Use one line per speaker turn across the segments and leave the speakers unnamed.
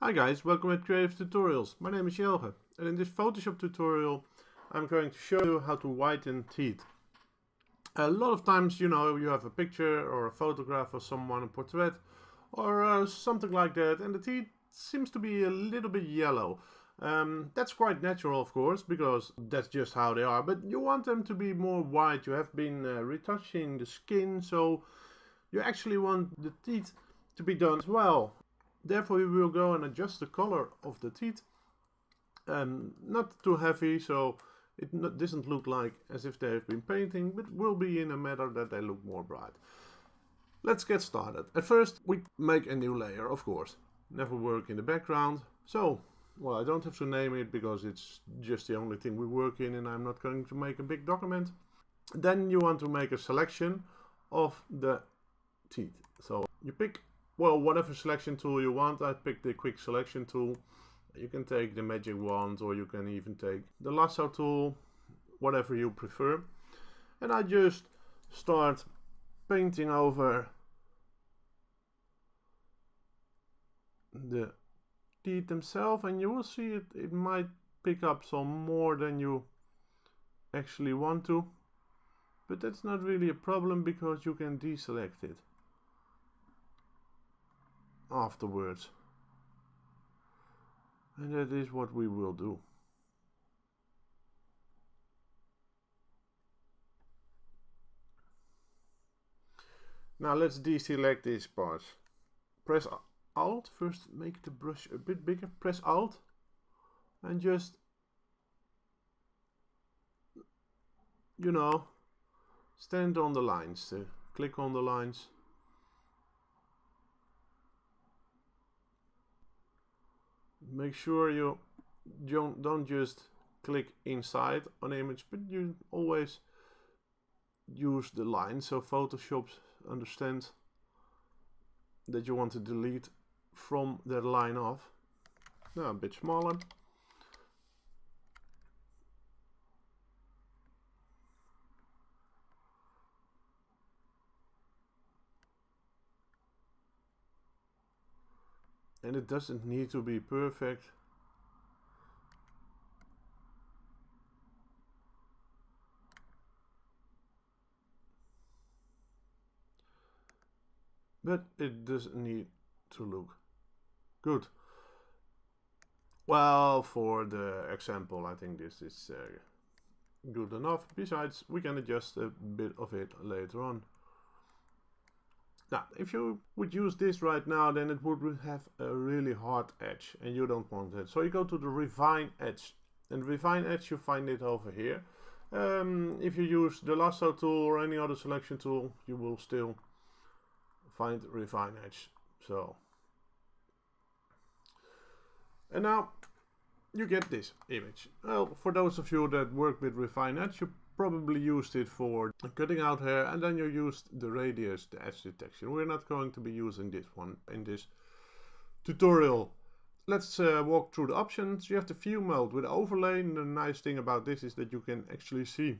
Hi guys, welcome at Creative Tutorials. My name is Jelge, and in this Photoshop tutorial I'm going to show you how to whiten teeth. A lot of times, you have a picture or a photograph of someone, a portrait or something like that, and the teeth seems to be a little bit yellow. That's quite natural, of course, because that's just how they are, but you want them to be more white. You have been retouching the skin, so you actually want the teeth to be done as well. Therefore we will go and adjust the color of the teeth. Not too heavy, so it doesn't look like as if they have been painting, but will be in a manner that they look more bright. Let's get started. At first we make a new layer, of course. Never work in the background. So, well, I don't have to name it because it's just the only thing we work in and I'm not going to make a big document. Then you want to make a selection of the teeth. So you pick, well, whatever selection tool you want. I picked the quick selection tool. You can take the magic wand or you can even take the lasso tool, whatever you prefer. And I just start painting over the teeth themselves, and you will see it might pick up some more than you actually want to. But that's not really a problem because you can deselect it afterwards. And that is what we will do. Now let's deselect these parts. Press Alt, first make the brush a bit bigger, press Alt and just, stand on the lines, click on the lines. Make sure you don't just click inside an image, but you always use the line, so Photoshop understands that you want to delete from that line off. Now a bit smaller. And it doesn't need to be perfect. But it doesn't need to look good. Well, for the example, I think this is good enough. Besides, we can adjust a bit of it later on. Now, if you would use this right now, then it would have a really hard edge, and you don't want that. So you go to the Refine Edge, and Refine Edge, you find it over here. If you use the lasso tool or any other selection tool, you will still find Refine Edge. So, and now you get this image. Well, for those of you that work with Refine Edge, you probably used it for cutting out hair, and then you used the radius, the edge detection. We're not going to be using this one in this tutorial. Let's walk through the options. You have the view mode with overlay, and the nice thing about this is that you can actually see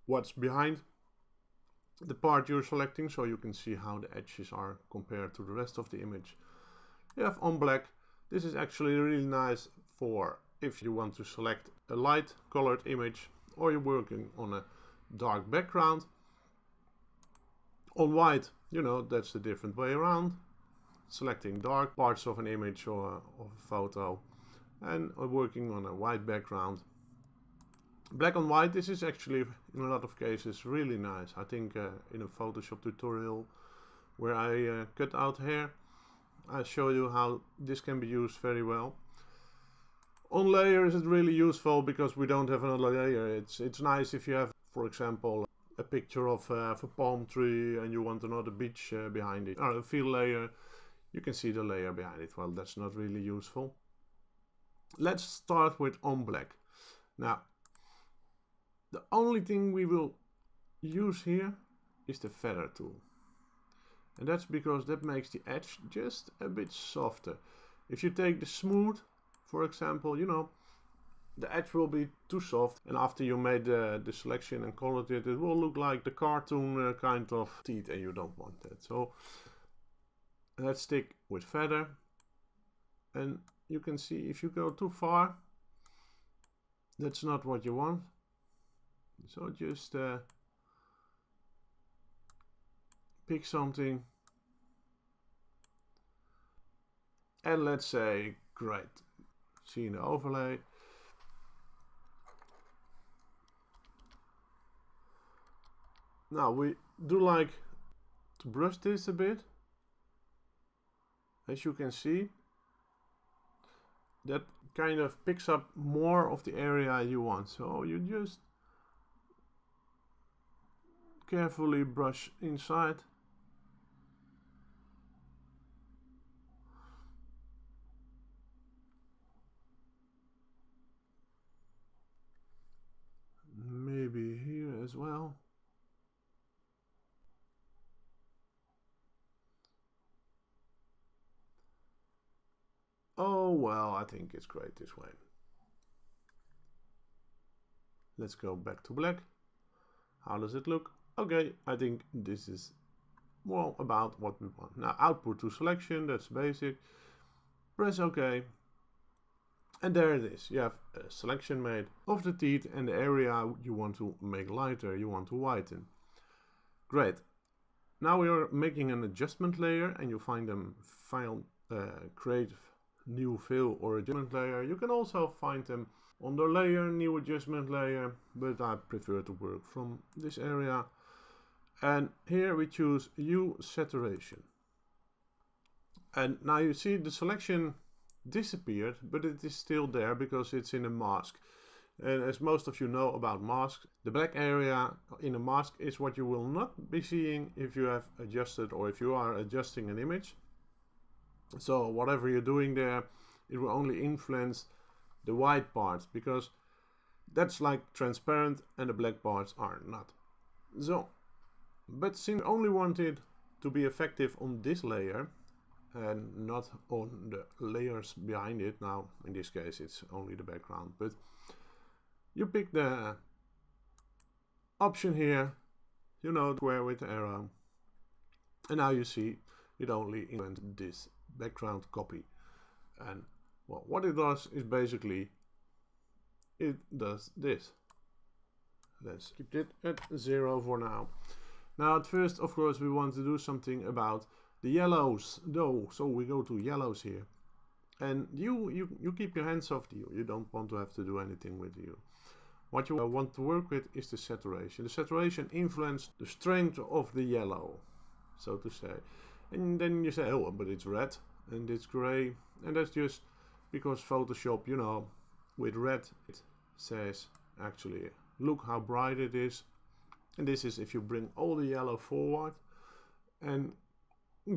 what's behind the part you're selecting, so you can see how the edges are compared to the rest of the image. You have on black. This is actually really nice for if you want to select a light colored image or you're working on a dark background. On white, that's the different way around. Selecting dark parts of an image or of a photo, and working on a white background. Black on white, this is actually in a lot of cases really nice. I think in a Photoshop tutorial where I cut out hair, I show you how this can be used very well. On layer is it really useful because we don't have another layer. It's nice if you have, for example, a picture of a palm tree and you want another beach behind it, or a fill layer. You can see the layer behind it. Well, that's not really useful. Let's start with on black. Now, the only thing we will use here is the feather tool. And that's because that makes the edge just a bit softer. If you take the smooth, for example, the edge will be too soft, and after you made the selection and colored it, it will look like the cartoon kind of teeth, and you don't want that. So let's stick with feather, and you can see if you go too far, that's not what you want. So just pick something, and let's say great, scene overlay. Now we do like to brush this a bit. As you can see, that kind of picks up more of the area you want. So you just carefully brush inside. Maybe here as well. Oh well, I think it's great this way. Let's go back to black. How does it look? Okay, I think this is well about what we want. Now output to selection, that's basic. Press OK. And there it is. You have a selection made of the teeth and the area you want to make lighter, you want to whiten. Great. Now we are making an adjustment layer, and you find them file create new fill or adjustment layer. You can also find them under layer, new adjustment layer, but I prefer to work from this area. And here we choose hue saturation. And now you see the selection disappeared, but it is still there because it's in a mask. And as most of you know about masks, the black area in a mask is what you will not be seeing if you have adjusted or if you are adjusting an image. So whatever you're doing there, it will only influence the white parts, because that's like transparent and the black parts are not. So, but since I only want it to be effective on this layer and not on the layers behind it, now in this case it's only the background, but you pick the option here, you know, square with the arrow, and now you see it only influences this background copy. And well, what it does is basically it does this. Let's keep it at 0 for now. Now at first, of course, we want to do something about the yellows though, so we go to yellows here, and you keep your hands off the hue. You don't want to have to do anything with the hue. What you want to work with is the saturation. The saturation influences the strength of the yellow, so to say. And then you say, oh, but it's red and it's gray, and that's just because Photoshop, you know, with red it says actually look how bright it is, and this is if you bring all the yellow forward, and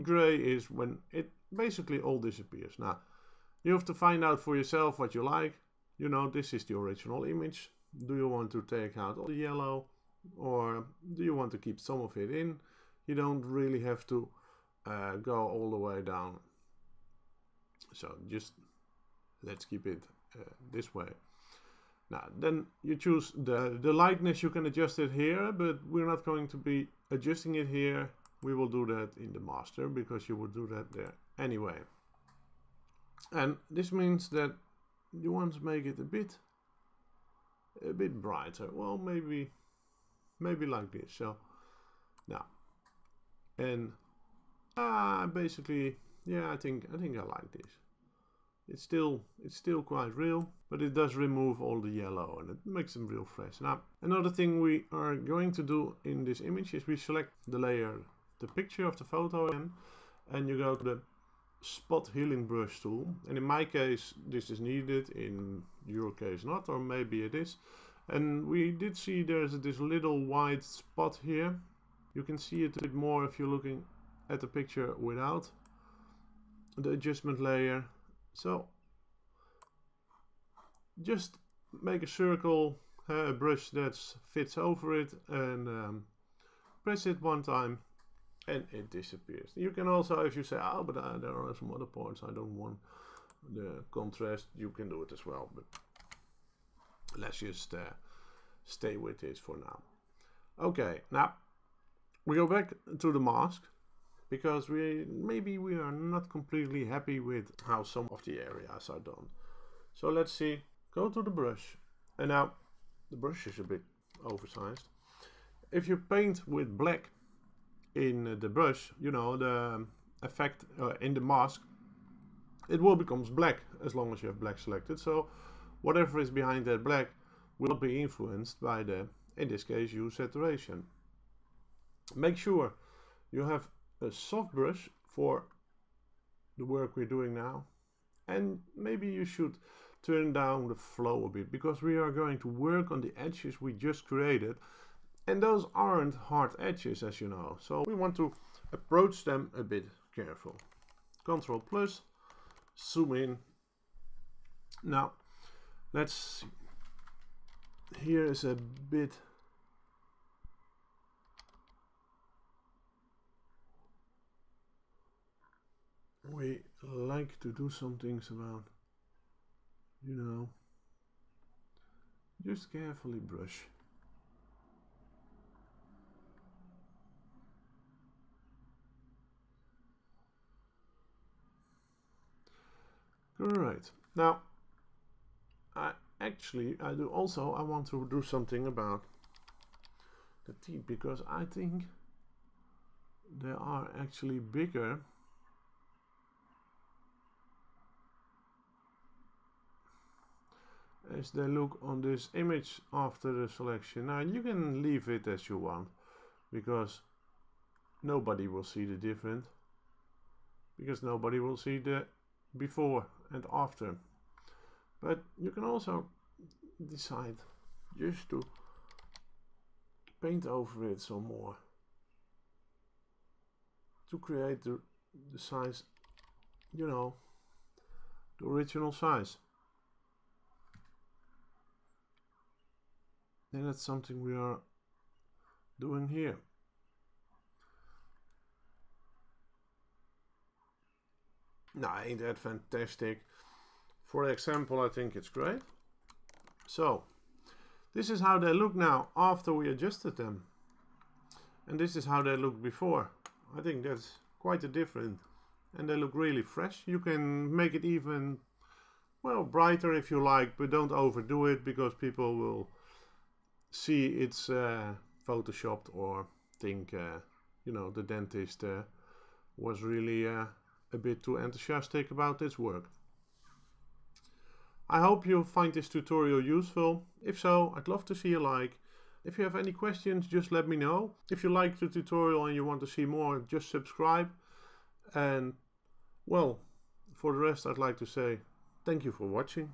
gray is when it basically all disappears. Now you have to find out for yourself what you like. You know, this is the original image. Do you want to take out all the yellow, or do you want to keep some of it in? You don't really have to go all the way down. So just let's keep it this way. Now then you choose the lightness. You can adjust it here, but we're not going to be adjusting it here. We will do that in the master, because you will do that there anyway. And this means that you want to make it a bit brighter. Well, maybe like this. So now, and basically, yeah, I think I like this. It's still quite real, but it does remove all the yellow and it makes them real fresh. Now, another thing we are going to do in this image is we select the layer, the picture of the photo again, and you go to the spot healing brush tool. And in my case, this is needed, in your case not, or maybe it is. And we did see there's this little white spot here. You can see it a bit more if you're looking at the picture without the adjustment layer. So just make a circle, a brush that fits over it, and press it one time and it disappears. You can also, if you say, oh, but there are some other parts I don't want the contrast, you can do it as well, but let's just stay with this for now. Okay, now we go back to the mask, because maybe we are not completely happy with how some of the areas are done. So let's see, go to the brush, and now the brush is a bit oversized. If you paint with black in the brush, you know, the effect in the mask, it will become black as long as you have black selected. So whatever is behind that black will be influenced by the, in this case, hue saturation. Make sure you have a soft brush for the work we're doing now, and maybe you should turn down the flow a bit, because we are going to work on the edges we just created, and those aren't hard edges, as you know, so we want to approach them a bit careful. Ctrl plus, zoom in. Now let's see. Here is a bit we like to do some things about, you know, just carefully brush. Alright, now I want to do something about the teeth, because I think they are actually bigger as they look on this image after the selection. Now you can leave it as you want, because nobody will see the difference, because nobody will see the before and after. But you can also decide just to paint over it some more to create the size, you know, the original size. And that's something we are doing here. Now, ain't that fantastic? For example, I think it's great. So, this is how they look now after we adjusted them. And this is how they look before. I think that's quite a difference. And they look really fresh. You can make it even, well, brighter if you like, but don't overdo it, because people will see it's photoshopped, or think, you know, the dentist was really a bit too enthusiastic about this work. I hope you find this tutorial useful. If so, I'd love to see a like. If you have any questions, just let me know. If you like the tutorial and you want to see more, just subscribe. And, well, for the rest, I'd like to say thank you for watching.